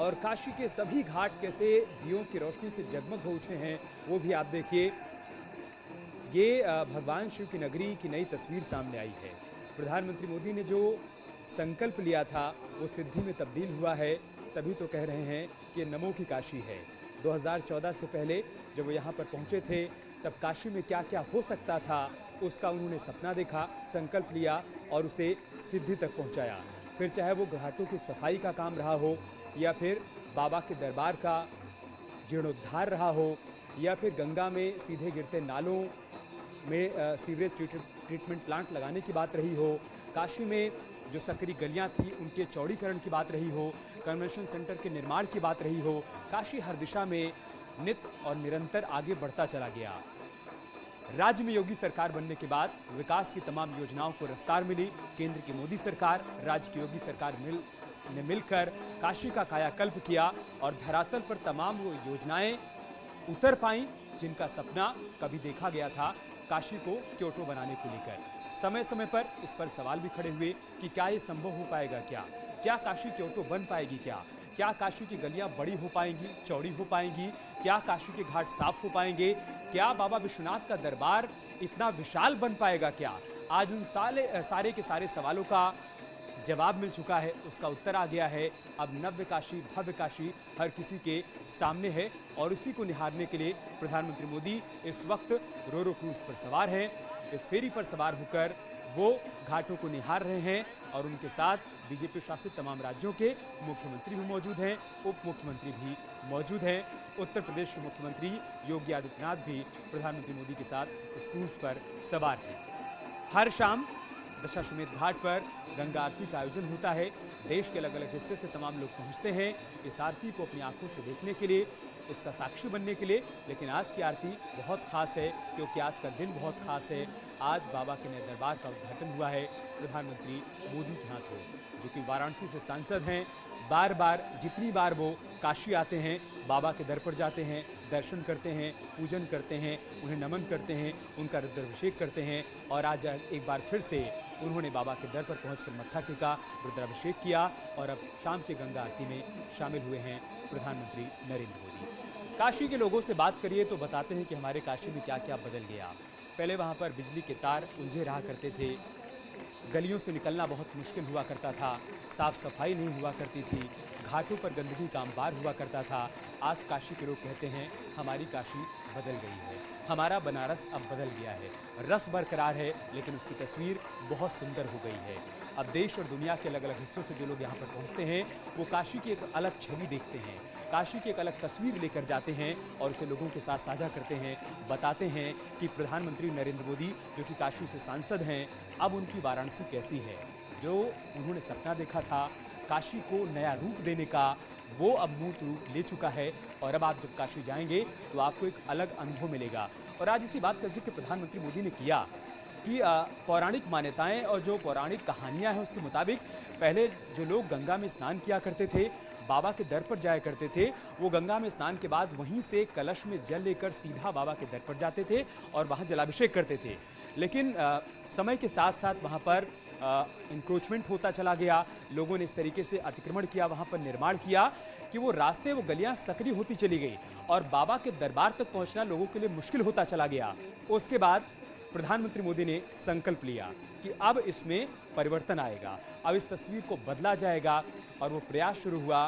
और काशी के सभी घाट कैसे दियों की रोशनी से जगमग हो उठे हैं वो भी आप देखिए। ये भगवान शिव की नगरी की नई तस्वीर सामने आई है। प्रधानमंत्री मोदी ने जो संकल्प लिया था वो सिद्धि में तब्दील हुआ है, तभी तो कह रहे हैं कि नमो की काशी है। 2014 से पहले जब वो यहाँ पर पहुँचे थे तब काशी में क्या क्या हो सकता था उसका उन्होंने सपना देखा, संकल्प लिया और उसे सिद्धि तक पहुँचाया। फिर चाहे वो घाटों की सफाई का काम रहा हो या फिर बाबा के दरबार का जीर्णोद्धार रहा हो या फिर गंगा में सीधे गिरते नालों में सीवरेज ट्रीटमेंट प्लांट लगाने की बात रही हो, काशी में जो सकरी गलियां थी उनके चौड़ीकरण की बात रही हो, कन्वेंशन सेंटर के निर्माण की बात रही हो, काशी हर दिशा में नित और निरंतर आगे बढ़ता चला गया। राज्य में योगी सरकार बनने के बाद विकास की तमाम योजनाओं को रफ्तार मिली। केंद्र की मोदी सरकार, राज्य की योगी सरकार ने मिलकर काशी का कायाकल्प किया और धरातल पर तमाम वो योजनाएं उतर पाईं जिनका सपना कभी देखा गया था काशी को क्योटो बनाने को लेकर। समय समय पर इस पर सवाल भी खड़े हुए कि क्या ये संभव हो पाएगा, क्या काशी क्योटो बन पाएगी, क्या काशी की गलियां बड़ी हो पाएंगी, चौड़ी हो पाएंगी, क्या काशी के घाट साफ हो पाएंगे, क्या बाबा विश्वनाथ का दरबार इतना विशाल बन पाएगा, क्या आज उन सारे के सारे सवालों का जवाब मिल चुका है, उसका उत्तर आ गया है। अब नव्य काशी, भव्य काशी हर किसी के सामने है और उसी को निहारने के लिए प्रधानमंत्री मोदी इस वक्त रोरो क्रूज पर सवार हैं। इस फेरी पर सवार होकर वो घाटों को निहार रहे हैं और उनके साथ बीजेपी शासित तमाम राज्यों के मुख्यमंत्री भी मौजूद हैं, उप मुख्यमंत्री भी मौजूद हैं। उत्तर प्रदेश के मुख्यमंत्री योगी आदित्यनाथ भी प्रधानमंत्री मोदी के साथ इस क्रूज पर सवार हैं। हर शाम दशाश्वमेध घाट पर गंगा आरती का आयोजन होता है। देश के अलग अलग हिस्से से तमाम लोग पहुंचते हैं इस आरती को अपनी आंखों से देखने के लिए, इसका साक्षी बनने के लिए। लेकिन आज की आरती बहुत खास है क्योंकि आज का दिन बहुत खास है। आज बाबा के नए दरबार का उद्घाटन हुआ है प्रधानमंत्री मोदी के हाथों, जो कि वाराणसी से सांसद हैं। बार बार जितनी बार वो काशी आते हैं, बाबा के दर पर जाते हैं, दर्शन करते हैं, पूजन करते हैं, उन्हें नमन करते हैं, उनका रुद्राभिषेक करते हैं और आज एक बार फिर से उन्होंने बाबा के दर पर पहुंचकर मत्था टेका, रुद्राभिषेक किया और अब शाम के गंगा आरती में शामिल हुए हैं प्रधानमंत्री नरेंद्र मोदी। काशी के लोगों से बात करिए तो बताते हैं कि हमारे काशी में क्या क्या बदल गया। पहले वहाँ पर बिजली के तार उलझे रहा करते थे, गलियों से निकलना बहुत मुश्किल हुआ करता था, साफ सफाई नहीं हुआ करती थी, घाटों पर गंदगी का अंबार हुआ करता था। आज काशी के लोग कहते हैं हमारी काशी बदल गई है, हमारा बनारस अब बदल गया है। रस बरकरार है लेकिन उसकी तस्वीर बहुत सुंदर हो गई है। अब देश और दुनिया के अलग अलग हिस्सों से जो लोग यहाँ पर पहुँचते हैं वो काशी की एक अलग छवि देखते हैं, काशी की एक अलग तस्वीर लेकर जाते हैं और उसे लोगों के साथ साझा करते हैं, बताते हैं कि प्रधानमंत्री नरेंद्र मोदी जो कि काशी से सांसद हैं, अब उनकी वाराणसी कैसी है। जो उन्होंने सपना देखा था काशी को नया रूप देने का, वो अब मूर्त रूप ले चुका है और अब आप जब काशी जाएंगे तो आपको एक अलग अनुभव मिलेगा। और आज इसी बात का जिक्र प्रधानमंत्री मोदी ने किया कि पौराणिक मान्यताएं और जो पौराणिक कहानियां हैं उसके मुताबिक पहले जो लोग गंगा में स्नान किया करते थे, बाबा के दर पर जाया करते थे, वो गंगा में स्नान के बाद वहीं से कलश में जल लेकर सीधा बाबा के दर पर जाते थे और वहाँ जलाभिषेक करते थे। लेकिन समय के साथ साथ वहाँ पर इंक्रोचमेंट होता चला गया, लोगों ने इस तरीके से अतिक्रमण किया, वहाँ पर निर्माण किया कि वो रास्ते, वो गलियाँ सकरी होती चली गई और बाबा के दरबार तक पहुँचना लोगों के लिए मुश्किल होता चला गया। उसके बाद प्रधानमंत्री मोदी ने संकल्प लिया कि अब इसमें परिवर्तन आएगा, अब इस तस्वीर को बदला जाएगा और वो प्रयास शुरू हुआ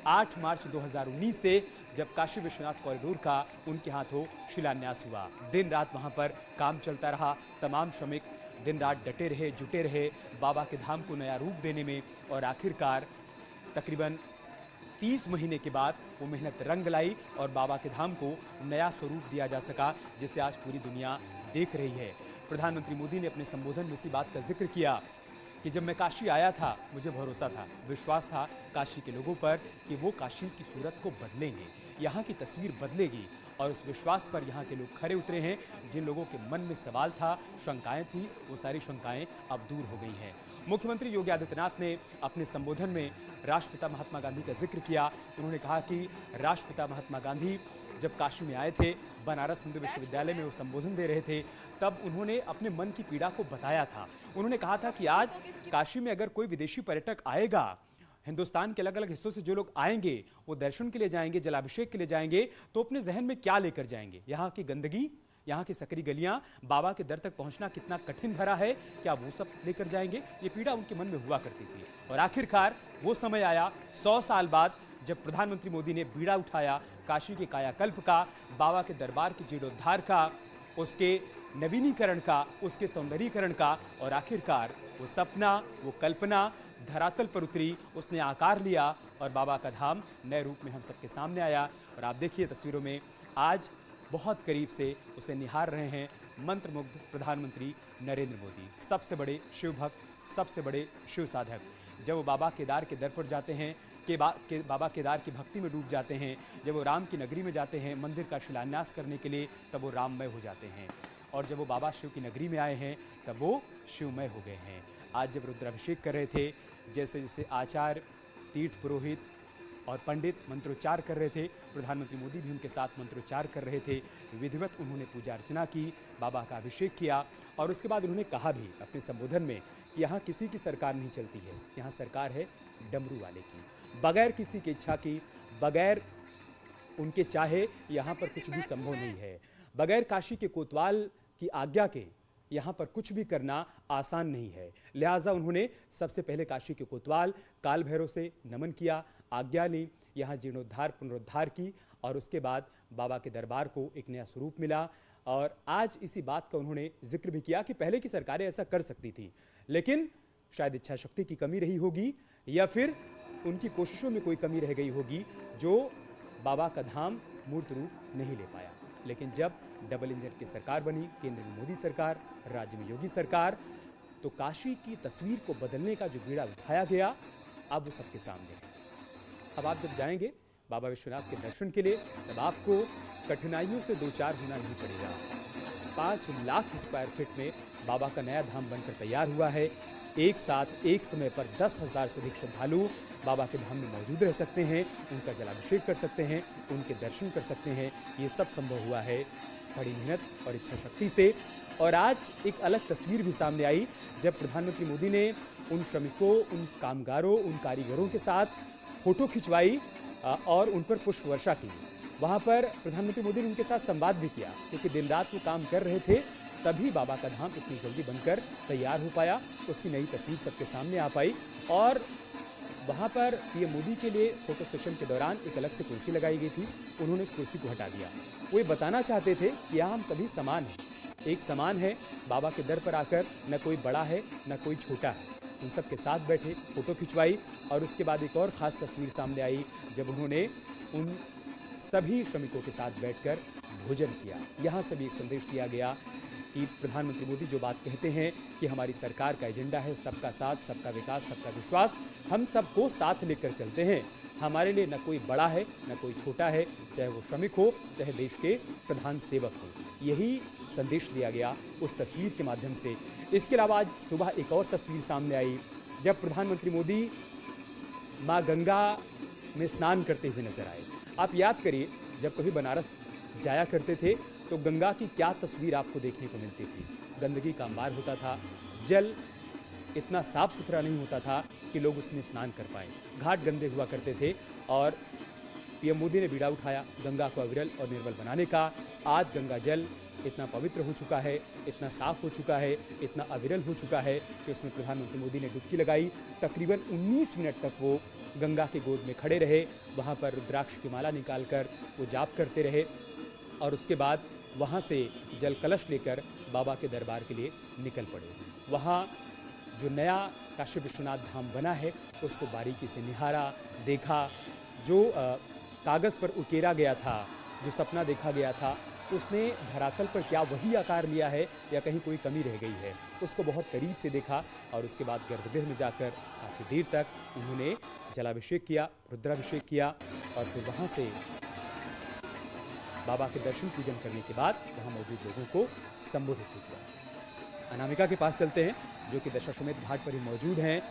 8 मार्च 2019 से, जब काशी विश्वनाथ कॉरिडोर का उनके हाथों शिलान्यास हुआ। दिन रात वहाँ पर काम चलता रहा, तमाम श्रमिक दिन रात डटे रहे, जुटे रहे बाबा के धाम को नया रूप देने में और आखिरकार तकरीबन 30 महीने के बाद वो मेहनत रंग लाई और बाबा के धाम को नया स्वरूप दिया जा सका, जिसे आज पूरी दुनिया देख रही है। प्रधानमंत्री मोदी ने अपने संबोधन में इसी बात का जिक्र किया कि जब मैं काशी आया था मुझे भरोसा था, विश्वास था काशी के लोगों पर कि वो काशी की सूरत को बदलेंगे, यहाँ की तस्वीर बदलेगी और उस विश्वास पर यहाँ के लोग खरे उतरे हैं। जिन लोगों के मन में सवाल था, शंकाएं थी, वो सारी शंकाएं अब दूर हो गई हैं। मुख्यमंत्री योगी आदित्यनाथ ने अपने संबोधन में राष्ट्रपिता महात्मा गांधी का जिक्र किया। उन्होंने कहा कि राष्ट्रपिता महात्मा गांधी जब काशी में आए थे, बनारस हिंदू विश्वविद्यालय में वो संबोधन दे रहे थे, तब उन्होंने अपने मन की पीड़ा को बताया था। उन्होंने कहा था कि आज काशी में अगर कोई विदेशी पर्यटक आएगा हिंदुस्तान के अलग अलग हिस्सों से जो लोग आएंगे वो दर्शन के लिए जाएंगे, जलाभिषेक के लिए जाएंगे, तो अपने जहन में क्या लेकर जाएंगे? यहाँ की गंदगी, यहाँ की सकरी गलियां, बाबा के दर तक पहुंचना कितना कठिन भरा है, क्या वो सब लेकर जाएंगे? ये पीड़ा उनके मन में हुआ करती थी। और आखिरकार वो समय आया 100 साल बाद, जब प्रधानमंत्री मोदी ने बीड़ा उठाया काशी के कायाकल्प का, बाबा के दरबार के जीर्णोद्धार का, उसके नवीनीकरण का, उसके सौंदर्यीकरण का, और आखिरकार वो सपना, वो कल्पना धरातल पर उतरी, उसने आकार लिया और बाबा का धाम नए रूप में हम सबके सामने आया। और आप देखिए तस्वीरों में आज बहुत करीब से उसे निहार रहे हैं मंत्रमुग्ध प्रधानमंत्री नरेंद्र मोदी, सबसे बड़े शिव भक्त, सबसे बड़े शिव साधक। जब वो बाबा केदार के दर पर जाते हैं, बाबा केदार की भक्ति में डूब जाते हैं, जब वो राम की नगरी में जाते हैं मंदिर का शिलान्यास करने के लिए, तब वो राममय हो जाते हैं। और जब वो बाबा शिव की नगरी में आए हैं तब वो शिवमय हो गए हैं। आज जब रुद्राभिषेक कर रहे थे, जैसे जैसे आचार्य, तीर्थ पुरोहित और पंडित मंत्रोच्चार कर रहे थे, प्रधानमंत्री मोदी भी उनके साथ मंत्रोच्चार कर रहे थे। विधिवत उन्होंने पूजा अर्चना की, बाबा का अभिषेक किया, और उसके बाद उन्होंने कहा भी अपने संबोधन में कि यहाँ किसी की सरकार नहीं चलती है, यहाँ सरकार है डमरू वाले की। बगैर किसी की इच्छा की, बगैर उनके चाहे यहाँ पर कुछ भी संभव नहीं है। बगैर काशी के कोतवाल की आज्ञा के यहाँ पर कुछ भी करना आसान नहीं है। लिहाजा उन्होंने सबसे पहले काशी के कोतवाल काल भैरव से नमन किया, आज्ञा ली, यहाँ जीर्णोद्धार पुनरुद्धार की, और उसके बाद बाबा के दरबार को एक नया स्वरूप मिला। और आज इसी बात का उन्होंने जिक्र भी किया कि पहले की सरकारें ऐसा कर सकती थी, लेकिन शायद इच्छा शक्ति की कमी रही होगी, या फिर उनकी कोशिशों में कोई कमी रह गई होगी, जो बाबा का धाम मूर्त रूप नहीं ले पाया। लेकिन जब डबल इंजन की सरकार बनी, केंद्र में मोदी सरकार, राज्य में योगी सरकार, तो काशी की तस्वीर को बदलने का जो बीड़ा उठाया गया, अब वो सबके सामने है। अब आप जब जाएंगे बाबा विश्वनाथ के दर्शन के लिए, तब आपको कठिनाइयों से दो चार होना नहीं पड़ेगा। 5 लाख स्क्वायर फीट में बाबा का नया धाम बनकर तैयार हुआ है। एक साथ एक समय पर 10,000 से अधिक श्रद्धालु बाबा के धाम में मौजूद रह सकते हैं, उनका जलाभिषेक कर सकते हैं, उनके दर्शन कर सकते हैं। ये सब संभव हुआ है कड़ी मेहनत और इच्छा शक्ति से। और आज एक अलग तस्वीर भी सामने आई, जब प्रधानमंत्री मोदी ने उन श्रमिकों, उन कामगारों, उन कारीगरों के साथ फोटो खिंचवाई और उन पर पुष्प वर्षा की। वहाँ पर प्रधानमंत्री मोदी ने उनके साथ संवाद भी किया, क्योंकि दिन रात वो काम कर रहे थे, तभी बाबा का धाम इतनी जल्दी बनकर तैयार हो पाया, उसकी नई तस्वीर सबके सामने आ पाई। और वहाँ पर पीएम मोदी के लिए फोटो सेशन के दौरान एक अलग से कुर्सी लगाई गई थी, उन्होंने उस कुर्सी को हटा दिया। वो ये बताना चाहते थे कि यहाँ हम सभी समान हैं, एक समान है, बाबा के दर पर आकर न कोई बड़ा है न कोई छोटा है। उन सब के साथ बैठे, फोटो खिंचवाई, और उसके बाद एक और ख़ास तस्वीर सामने आई, जब उन्होंने उन सभी श्रमिकों के साथ बैठकर भोजन किया। यहाँ से भी एक संदेश दिया गया कि प्रधानमंत्री मोदी जो बात कहते हैं कि हमारी सरकार का एजेंडा है सबका साथ, सबका विकास, सबका विश्वास, हम सबको साथ लेकर चलते हैं। हमारे लिए न कोई बड़ा है न कोई छोटा है, चाहे वो श्रमिक हो, चाहे देश के प्रधान सेवक हो। यही संदेश दिया गया उस तस्वीर के माध्यम से। इसके अलावा आज सुबह एक और तस्वीर सामने आई, जब प्रधानमंत्री मोदी माँ गंगा में स्नान करते हुए नजर आए। आप याद करिए, जब कभी बनारस जाया करते थे तो गंगा की क्या तस्वीर आपको देखने को मिलती थी। गंदगी का अंबार होता था, जल इतना साफ सुथरा नहीं होता था कि लोग उसमें स्नान कर पाएँ, घाट गंदे हुआ करते थे। और पीएम मोदी ने बीड़ा उठाया गंगा को अविरल और निर्मल बनाने का। आज गंगा जल इतना पवित्र हो चुका है, इतना साफ हो चुका है, इतना अविरल हो चुका है कि उसमें प्रधानमंत्री मोदी ने डुबकी लगाई। तकरीबन 19 मिनट तक वो गंगा के गोद में खड़े रहे, वहाँ पर रुद्राक्ष की माला निकालकर वो जाप करते रहे, और उसके बाद वहाँ से जल कलश लेकर बाबा के दरबार के लिए निकल पड़े। वहाँ जो नया काशी विश्वनाथ धाम बना है उसको बारीकी से निहारा, देखा। जो कागज़ पर उकेरा गया था, जो सपना देखा गया था, उसने धरातल पर क्या वही आकार लिया है या कहीं कोई कमी रह गई है, उसको बहुत करीब से देखा। और उसके बाद गर्भगृह में जाकर काफ़ी देर तक उन्होंने जलाभिषेक किया, रुद्राभिषेक किया, और फिर वहाँ से बाबा के दर्शन पूजन करने के बाद वहाँ मौजूद लोगों को संबोधित भी किया। अनामिका के पास चलते हैं, जो कि दशाश्वमेध घाट पर ही मौजूद हैं।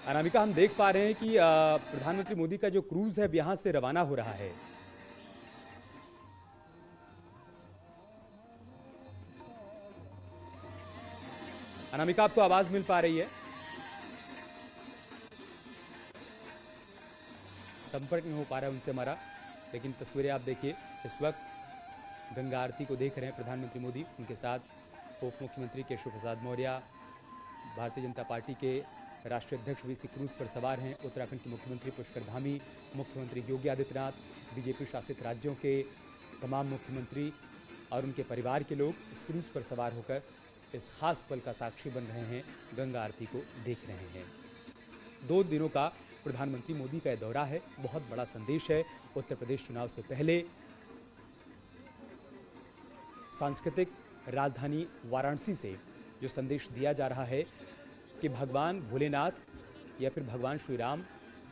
अनामिका, हम देख पा रहे हैं कि प्रधानमंत्री मोदी का जो क्रूज है यहाँ से रवाना हो रहा है। अनामिका, आपको आवाज मिल पा रही है? संपर्क नहीं हो पा रहा है उनसे हमारा, लेकिन तस्वीरें आप देखिए। इस वक्त गंगा आरती को देख रहे हैं प्रधानमंत्री मोदी, उनके साथ उप मुख्यमंत्री केशव प्रसाद मौर्य, भारतीय जनता पार्टी के राष्ट्रीय अध्यक्ष वीसी क्रूज पर सवार हैं, उत्तराखंड के मुख्यमंत्री पुष्कर धामी, मुख्यमंत्री योगी आदित्यनाथ, बीजेपी शासित राज्यों के तमाम मुख्यमंत्री और उनके परिवार के लोग इस क्रूज पर सवार होकर इस खास पल का साक्षी बन रहे हैं, गंगा आरती को देख रहे हैं। 2 दिनों का प्रधानमंत्री मोदी का यह दौरा है, बहुत बड़ा संदेश है। उत्तर प्रदेश चुनाव से पहले सांस्कृतिक राजधानी वाराणसी से जो संदेश दिया जा रहा है कि भगवान भोलेनाथ या फिर भगवान श्री राम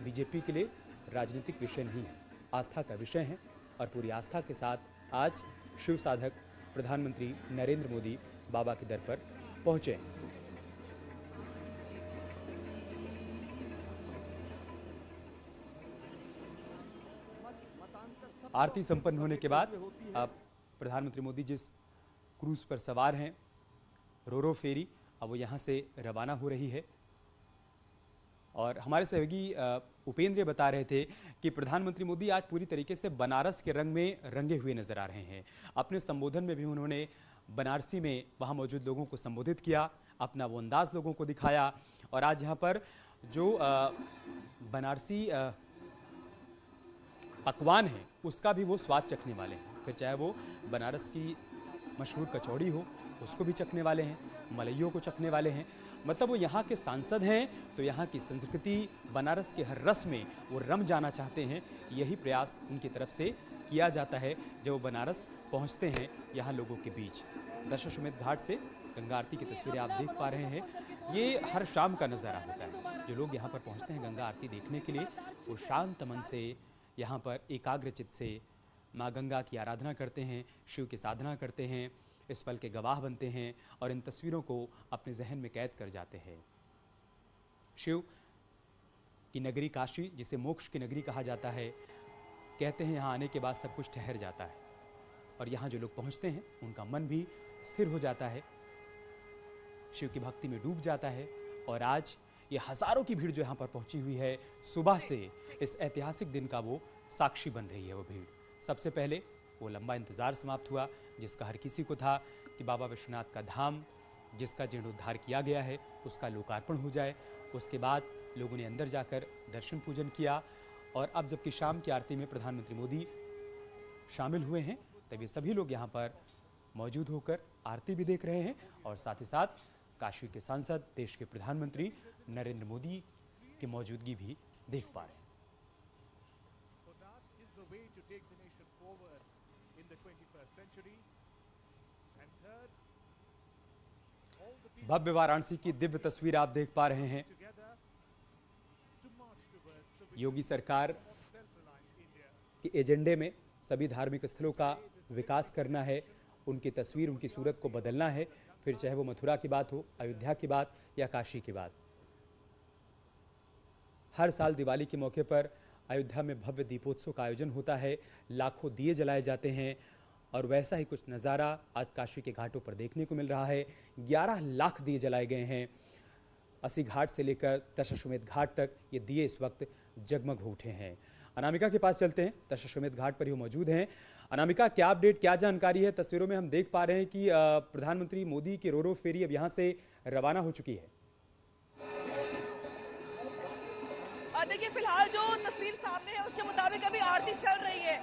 बीजेपी के लिए राजनीतिक विषय नहीं है, आस्था का विषय है। और पूरी आस्था के साथ आज शिव साधक प्रधानमंत्री नरेंद्र मोदी बाबा के दर पर पहुंचे हैं। आरती संपन्न होने के बाद अब प्रधानमंत्री मोदी जिस क्रूज पर सवार हैं, रोरो फेरी, अब वो यहाँ से रवाना हो रही है। और हमारे सहयोगी उपेंद्र बता रहे थे कि प्रधानमंत्री मोदी आज पूरी तरीके से बनारस के रंग में रंगे हुए नजर आ रहे हैं। अपने संबोधन में भी उन्होंने बनारसी में वहाँ मौजूद लोगों को संबोधित किया, अपना वो अंदाज लोगों को दिखाया। और आज यहाँ पर जो बनारसी पकवान है उसका भी वो स्वाद चखने वाले हैं। फिर चाहे वो बनारस की मशहूर कचौड़ी हो, उसको भी चखने वाले हैं, मलइयों को चखने वाले हैं। मतलब वो यहाँ के सांसद हैं तो यहाँ की संस्कृति, बनारस के हर रस में वो रम जाना चाहते हैं। यही प्रयास उनकी तरफ से किया जाता है जब वो बनारस पहुँचते हैं यहाँ लोगों के बीच। दशाश्वमेध घाट से गंगा आरती की तस्वीरें आप देख पा रहे हैं। ये हर शाम का नज़ारा होता है। जो लोग यहाँ पर पहुँचते हैं गंगा आरती देखने के लिए, वो शांत मन से यहाँ पर एकाग्रचित से माँ गंगा की आराधना करते हैं, शिव की साधना करते हैं, इस पल के गवाह बनते हैं और इन तस्वीरों को अपने जहन में कैद कर जाते हैं। शिव की नगरी काशी, जिसे मोक्ष की नगरी कहा जाता है, कहते हैं यहाँ आने के बाद सब कुछ ठहर जाता है और यहाँ जो लोग पहुँचते हैं उनका मन भी स्थिर हो जाता है, शिव की भक्ति में डूब जाता है। और आज ये हज़ारों की भीड़ जो यहाँ पर पहुँची हुई है, सुबह से इस ऐतिहासिक दिन का वो साक्षी बन रही है। वो भीड़ सबसे पहले वो लंबा इंतज़ार समाप्त हुआ जिसका हर किसी को था कि बाबा विश्वनाथ का धाम जिसका जीर्णोद्धार किया गया है उसका लोकार्पण हो जाए। उसके बाद लोगों ने अंदर जाकर दर्शन पूजन किया और अब जबकि शाम की आरती में प्रधानमंत्री मोदी शामिल हुए हैं, तब ये सभी लोग यहाँ पर मौजूद होकर आरती भी देख रहे हैं और साथ ही साथ काशी के सांसद, देश के प्रधानमंत्री नरेंद्र मोदी की मौजूदगी भी देख पा रहे हैं। भव्य वाराणसी की दिव्य तस्वीर आप देख पा रहे हैं। योगी सरकार के एजेंडे में सभी धार्मिक स्थलों का विकास करना है, उनकी तस्वीर, उनकी सूरत को बदलना है, फिर चाहे वो मथुरा की बात हो, अयोध्या की बात या काशी की बात। हर साल दिवाली के मौके पर अयोध्या में भव्य दीपोत्सव का आयोजन होता है, लाखों दिए जलाए जाते हैं और वैसा ही कुछ नज़ारा आज काशी के घाटों पर देखने को मिल रहा है। 11 लाख दिए जलाए गए हैं। 80 घाट से लेकर दशाश्वमेध घाट तक ये दिए इस वक्त जगमग हो उठे हैं। अनामिका के पास चलते हैं, दशाश्वमेध घाट पर ही वो मौजूद हैं। अनामिका, क्या अपडेट, क्या जानकारी है? तस्वीरों में हम देख पा रहे हैं कि प्रधानमंत्री मोदी की रोरो फेरी अब यहाँ से रवाना हो चुकी है। देखिए, फिलहाल जो तस्वीर सामने है उसके मुताबिक अभी आरती चल रही है,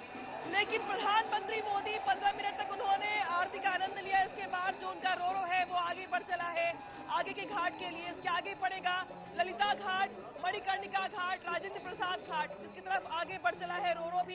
लेकिन प्रधानमंत्री मोदी 15 मिनट तक उन्होंने आरती का आनंद लिया। इसके बाद जो उनका रोरो है वो आगे बढ़ चला है आगे के घाट के लिए। इसके आगे पड़ेगा ललिता घाट, मणिकर्णिका घाट, राजेंद्र प्रसाद घाट, जिसकी तरफ आगे बढ़ चला है रोरो भी।